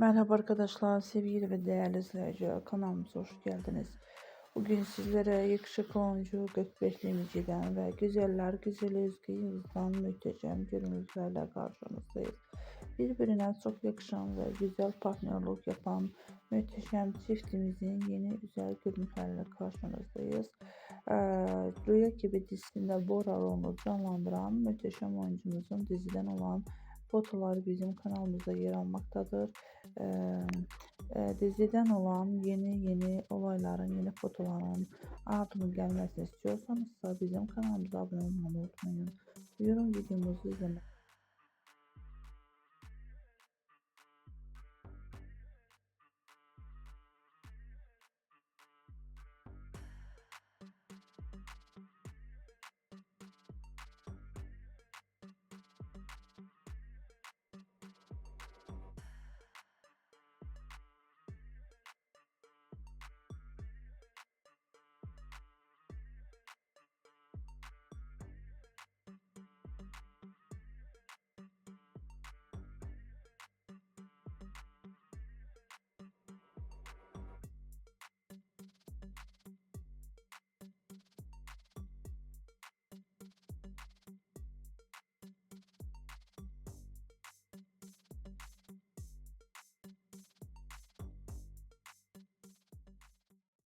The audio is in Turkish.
Merhaba arkadaşlar, sevgili ve değerli izleyiciler, kanalımıza hoş geldiniz. Bugün sizlere yakışıklı oyuncu Gökberk Demirci'den ve güzeller güzeli Özge Yıldız'dan muhteşem görüntülerle karşınızdayız. Birbirine çok yakışan ve güzel partnerlik yapan muhteşem çiftimizin yeni güzel görüntülerle karşınızdayız. Rüya gibi dizisinde Bora rolunu canlandıran muhteşem oyuncumuzun diziden olan fotolar bizim kanalımızda yer almaktadır. Eee, Diziden olan yeni olayların, yeni fotoların ardının gelmesini istiyorsanız bizim kanalımıza abone olmayı unutmayın. Buyurun videomuzu izlemeyi.